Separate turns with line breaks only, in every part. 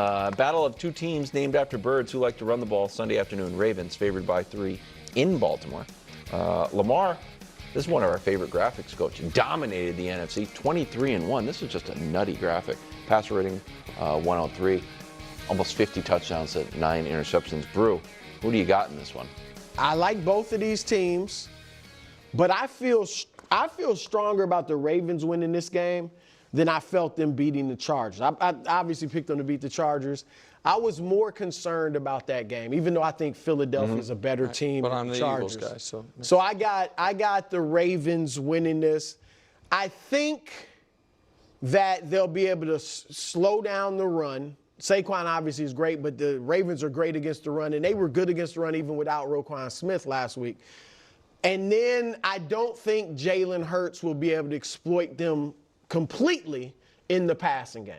Battle of two teams named after birds who like to run the ball Sunday afternoon. Ravens favored by 3 in Baltimore. Lamar, this is one of our favorite graphics, Coach. Dominated the NFC, 23-1. This is just a nutty graphic. Passer rating 103. Almost 50 touchdowns at 9 interceptions. Brew, who do you got in this one?
I like both of these teams, but I feel stronger about the Ravens winning this game than I felt them beating the Chargers. I obviously picked them to beat the Chargers. I was more concerned about that game, even though I think Philadelphia is a better team
but
than
I'm
the
the
Chargers.
Eagles guy,
So I got the Ravens winning this. I think that they'll be able to slow down the run. Saquon obviously is great, but the Ravens are great against the run, and they were good against the run even without Roquan Smith last week. And then I don't think Jalen Hurts will be able to exploit them completely in the passing game.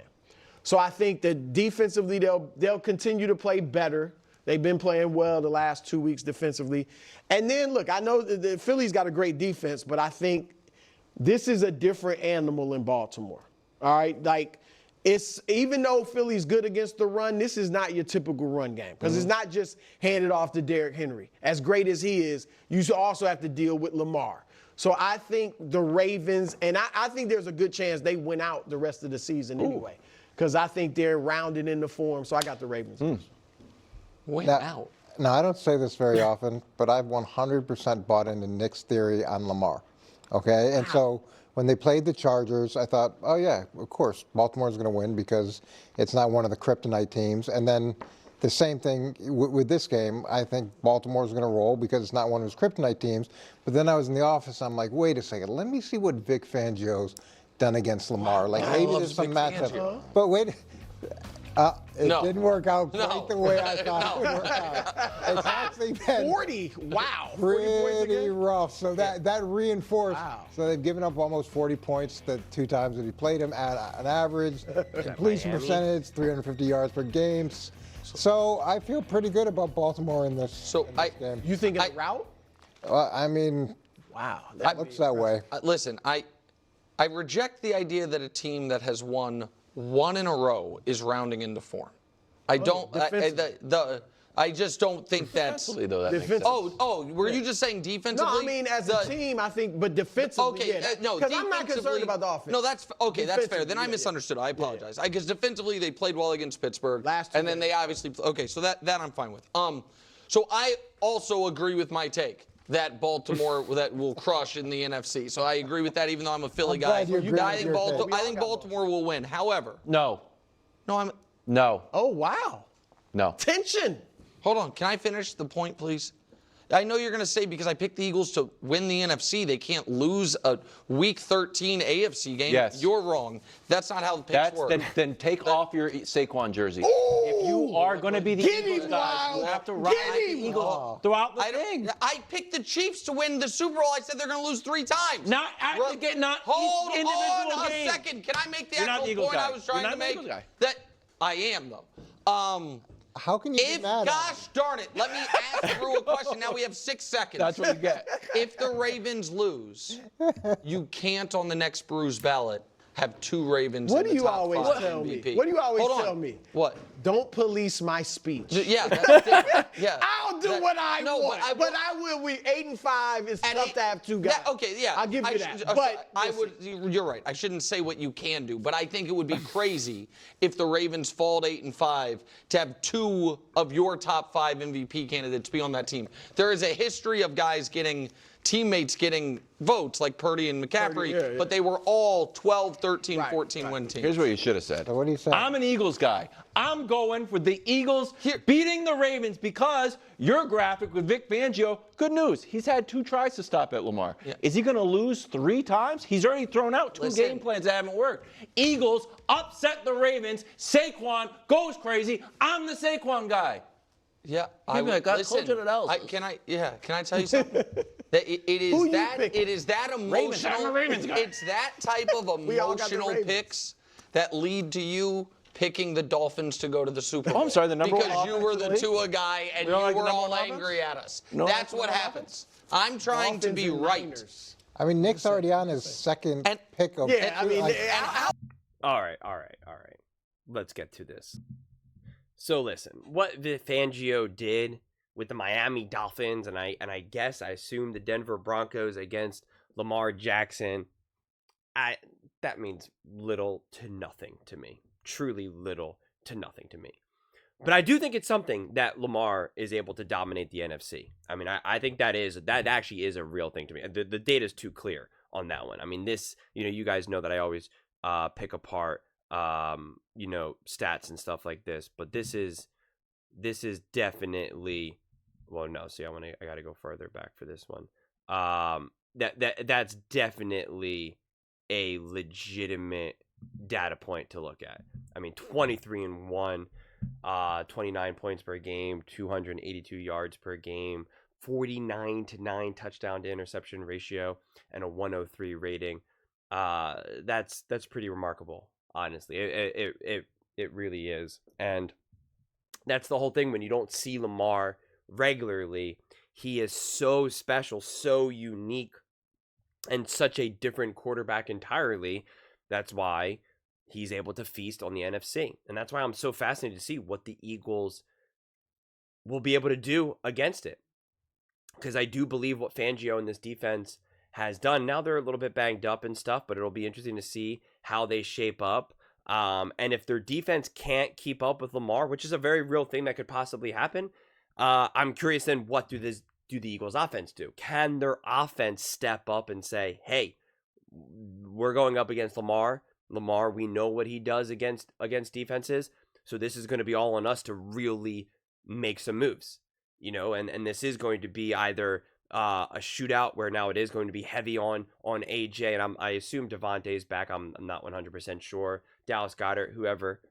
So I think that defensively they'll continue to play better. They've been playing well the last 2 weeks defensively. And then, look, I know that the Philly's got a great defense, but I think this is a different animal in Baltimore. All right? Like, it's even though Philly's good against the run, this is not your typical run game because it's not just handed off to Derrick Henry. As great as he is, you also have to deal with Lamar. So I think the Ravens, and I think there's a good chance they win out the rest of the season anyway because I think they're rounded into form. So I got the Ravens.
Win out.
Now, I don't say this very often, but I've 100% bought into Nick's theory on Lamar. Okay? And so when they played the Chargers, I thought, oh, yeah, of course, Baltimore's going to win because it's not one of the kryptonite teams. And then the same thing with this game. I think Baltimore's going to roll because it's not one of his kryptonite teams. But then I was in the office. I'm like, wait a second. Let me see what Vic Fangio's done against Lamar. Like, maybe there's some matchup. But wait. It didn't work out quite the way I thought it would work out. It's actually been
40. Wow.
40
points a
pretty
game?
rough. So that reinforced.
Wow.
So they've given up almost 40 points the 2 times that he played him at an average. Completion percentage, 350 yards per game. So I feel pretty good about Baltimore in this, game.
You think it's a rout?
I mean,
Wow.
it looks that way.
Listen, I reject the idea that a team that has won 1 in a row is rounding into form. I don't. I just don't think that's.
Defensively, though, that makes sense.
Were you just saying defensively?
No, I mean as a team, I think, but defensively,
Okay, no,
because I'm not concerned about the offense.
No, that's okay. That's fair. Then I
Defensively,
misunderstood. I apologize. Because defensively they played well against Pittsburgh,
Last 2
and then
games.
they obviously okay. So that I'm fine with. So I also agree with my take that Baltimore that will crush in the NFC. So I agree with that, even though I'm a Philly guy.
glad you agree
I
with
think
your
Baltimore.
take.
I think Baltimore will win. However,
No.
no,
No.
Oh, wow.
No.
Tension.
Hold on. Can I finish the point, please? I know you're going to say because I picked the Eagles to win the NFC, they can't lose a Week 13 AFC game.
Yes.
You're wrong. That's not how the picks work.
Then take off your Saquon jersey. If you are going to be the
Get
Eagles
him,
guys, you
Wild.
have to ride
Get
the
him.
Eagles throughout the
I
thing.
picked the Chiefs to win the Super Bowl. I said they're going to lose 3 times.
Not
Hold
each individual
on a
game.
second. Can I make the
You're not the
actual
Eagles
point
guy.
I was trying
You're
to
not the
make?
Eagles guy.
That I am though.
How can you be
If,
mad at
gosh darn it, let me ask Drew a question. Now we have 6 seconds.
That's what you get.
If the Ravens lose, you can't on the next Brews ballot have 2 Ravens
What
in
do
the
you
top
always
5
tell me?
MVP.
What do you always
Hold on.
tell me?
What?
Don't police my speech.
Yeah, that's different. Yeah.
I'll do what I want.
But
I will. 8-5 is
And
tough to have 2 guys.
Okay, yeah.
I'll give you that. But
You're right. I shouldn't say what you can do, but I think it would be crazy if the Ravens fall to 8-5 to have 2 of your top 5 MVP candidates be on that team. There is a history of teammates getting votes like Purdy and McCaffrey, but they were all 12, 13, 14 win teams.
Here's what you should have said.
So what do you say?
I'm an Eagles guy. I'm going for the Eagles beating the Ravens because your graphic with Vic Fangio, good news. He's had 2 tries to stop at Lamar.
Yeah.
Is he going to lose 3 times? He's already thrown out 2 game plans that haven't worked. Eagles upset the Ravens. Saquon goes crazy. I'm the Saquon guy.
Yeah,
listen,
Can I tell you something? That it is that emotional.
I'm a Ravens guy.
It's that type of emotional picks that lead to you picking the Dolphins to go to the Super Bowl.
Oh, I'm sorry, the number one
because you were the Tua guy and you
like the
were
number
all
one
angry at us.
No,
That's what happens. I'm trying to be right.
I mean, Nick's already on his second pick of.
yeah, I mean,
All right. Let's get to this. So listen, what Vic Fangio did with the Miami Dolphins, and I assume the Denver Broncos against Lamar Jackson, that means little to nothing to me. Truly little to nothing to me. But I do think it's something that Lamar is able to dominate the NFC. I mean, I think that actually is a real thing to me. The data is too clear on that one. I mean, this, you guys know that I always pick apart, stats and stuff like this. But this is definitely, well, no. See, I got to go further back for this one. That's definitely a legitimate data point to look at. I mean, 23-1. 29 points per game, 282 yards per game, 49-9 touchdown to interception ratio, and a 103 rating. That's pretty remarkable, honestly. It really is. And that's the whole thing when you don't see Lamar regularly. He is so special, so unique, and such a different quarterback entirely. That's why he's able to feast on the NFC. And that's why I'm so fascinated to see what the Eagles will be able to do against it. Because I do believe what Fangio and this defense has done. Now they're a little bit banged up and stuff, but it'll be interesting to see how they shape up. And if their defense can't keep up with Lamar, which is a very real thing that could possibly happen, I'm curious then, what do the Eagles offense do? Can their offense step up and say, hey, we're going up against Lamar, we know what he does against defenses, so this is going to be all on us to really make some moves, and this is going to be either a shootout where now it is going to be heavy on AJ, and I assume Devontae's back. I'm not 100% sure. Dallas Goedert, whoever,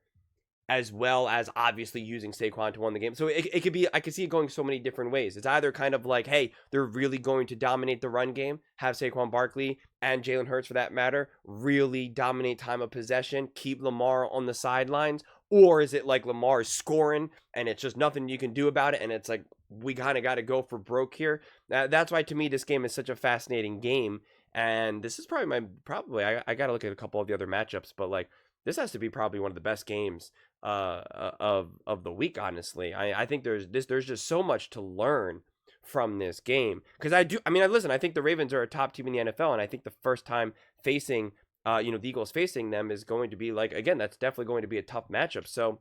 as well as obviously using Saquon to win the game. So it could be, I could see it going so many different ways. It's either kind of like, hey, they're really going to dominate the run game, have Saquon Barkley and Jalen Hurts for that matter really dominate time of possession, keep Lamar on the sidelines, or is it like Lamar is scoring and it's just nothing you can do about it, and it's like, we kind of got to go for broke here. That's why to me this game is such a fascinating game, and this is probably I got to look at a couple of the other matchups, but like, this has to be probably one of the best games of the week, honestly. I think there's just so much to learn from this game, because I think the Ravens are a top team in the NFL, and I think the first time facing the Eagles facing them is going to be, like, again, that's definitely going to be a tough matchup. So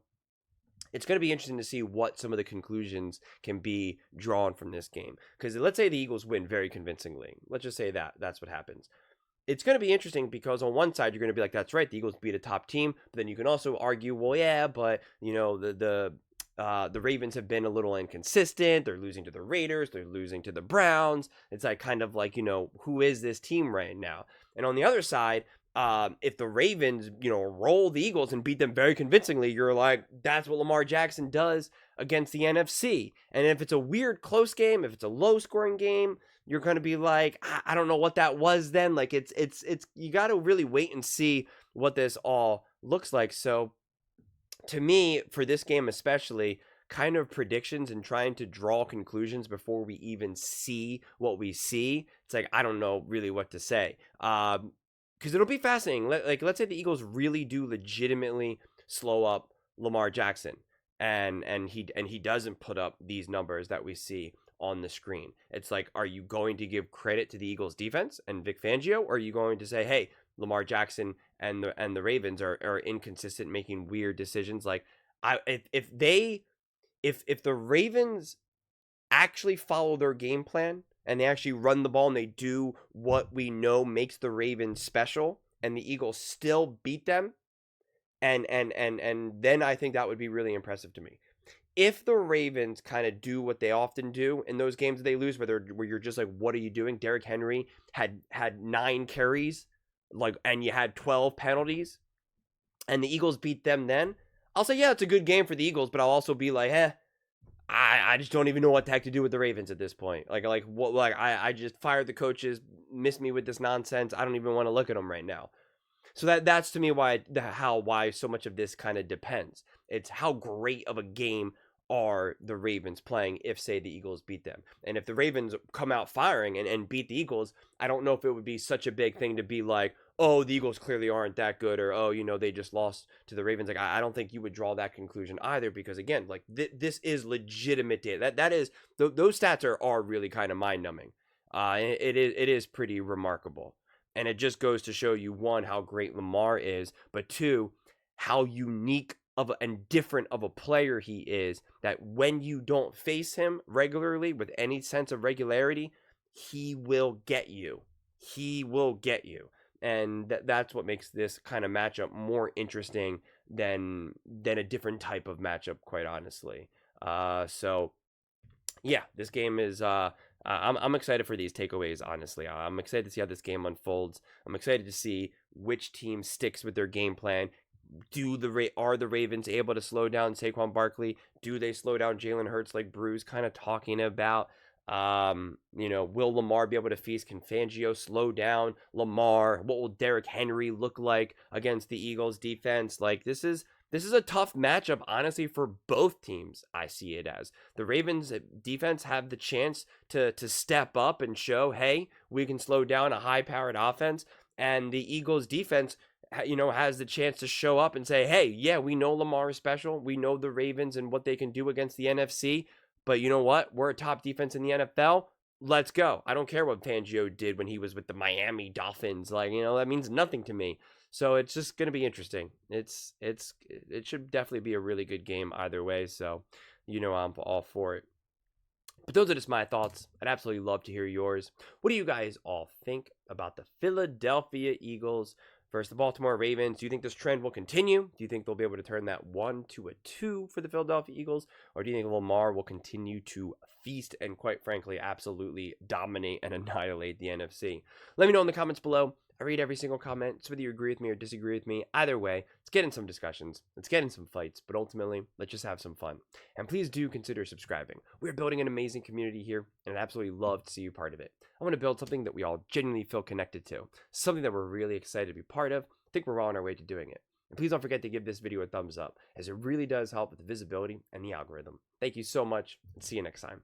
it's going to be interesting to see what some of the conclusions can be drawn from this game, because let's say the Eagles win very convincingly. Let's just say that's what happens. It's going to be interesting because on one side, you're going to be like, that's right, the Eagles beat a top team. But then you can also argue, well, yeah, but, the Ravens have been a little inconsistent. They're losing to the Raiders. They're losing to the Browns. It's like kind of like, who is this team right now? And on the other side, if the Ravens, roll the Eagles and beat them very convincingly, you're like, that's what Lamar Jackson does against the NFC. And if it's a weird close game, if it's a low scoring game, you're going to be like, I don't know what that was then. Like, it's you got to really wait and see what this all looks like. So to me, for this game especially, kind of predictions and trying to draw conclusions before we even see what we see, it's like, I don't know really what to say. Because it'll be fascinating. Let's say the Eagles really do legitimately slow up Lamar Jackson, and he doesn't put up these numbers that we see on the screen. It's like, are you going to give credit to the Eagles defense and Vic Fangio, or are you going to say, hey, Lamar Jackson and the Ravens are inconsistent, making weird decisions? Like, if the Ravens actually follow their game plan and they actually run the ball and they do what we know makes the Ravens special, and the Eagles still beat them, and then I think that would be really impressive to me. If the Ravens kind of do what they often do in those games that they lose, where you're just like, what are you doing? Derrick Henry had 9 carries, and you had 12 penalties, and the Eagles beat them, then I'll say, yeah, it's a good game for the Eagles, but I'll also be like, I just don't even know what the heck to do with the Ravens at this point. I just fired the coaches, missed me with this nonsense. I don't even want to look at them right now. So that's to me why so much of this kind of depends. It's how great of a game are the Ravens playing if, say, the Eagles beat them. And if the Ravens come out firing and beat the Eagles, I don't know if it would be such a big thing to be like, oh, the Eagles clearly aren't that good, or oh, they just lost to the Ravens. Like I don't think you would draw that conclusion either, because again, like this is legitimate data. That is those stats are really kind of mind numbing. It is pretty remarkable, and it just goes to show you, one, how great Lamar is, but two, how unique and different of a player he is, that when you don't face him regularly with any sense of regularity, he will get you. He will get you. And that's what makes this kind of matchup more interesting than a different type of matchup, quite honestly. So yeah, this game is I'm excited for these takeaways, honestly. I'm excited to see how this game unfolds. I'm excited to see which team sticks with their game plan. Are the Ravens able to slow down Saquon Barkley? Do they slow down Jalen Hurts, like Bruce kind of talking about? Will Lamar be able to feast? Can Fangio slow down Lamar? What will Derrick Henry look like against the Eagles defense? Like, this is a tough matchup, honestly, for both teams. I see it as the Ravens defense have the chance to step up and show, hey, we can slow down a high-powered offense, and the Eagles defense has the chance to show up and say, hey, yeah, we know Lamar is special. We know the Ravens and what they can do against the NFC. But you know what? We're a top defense in the NFL. Let's go. I don't care what Fangio did when he was with the Miami Dolphins. Like, that means nothing to me. So it's just going to be interesting. It should definitely be a really good game either way. So, I'm all for it. But those are just my thoughts. I'd absolutely love to hear yours. What do you guys all think about the Philadelphia Eagles versus the Baltimore Ravens? Do you think this trend will continue? Do you think they'll be able to turn that 1 to a 2 for the Philadelphia Eagles? Or do you think Lamar will continue to feast and, quite frankly, absolutely dominate and annihilate the NFC? Let me know in the comments below. I read every single comment, so whether you agree with me or disagree with me, either way, let's get in some discussions, let's get in some fights, but ultimately, let's just have some fun. And please do consider subscribing. We're building an amazing community here, and I'd absolutely love to see you part of it. I want to build something that we all genuinely feel connected to, something that we're really excited to be part of. I think we're on our way to doing it. And please don't forget to give this video a thumbs up, as it really does help with the visibility and the algorithm. Thank you so much, and see you next time.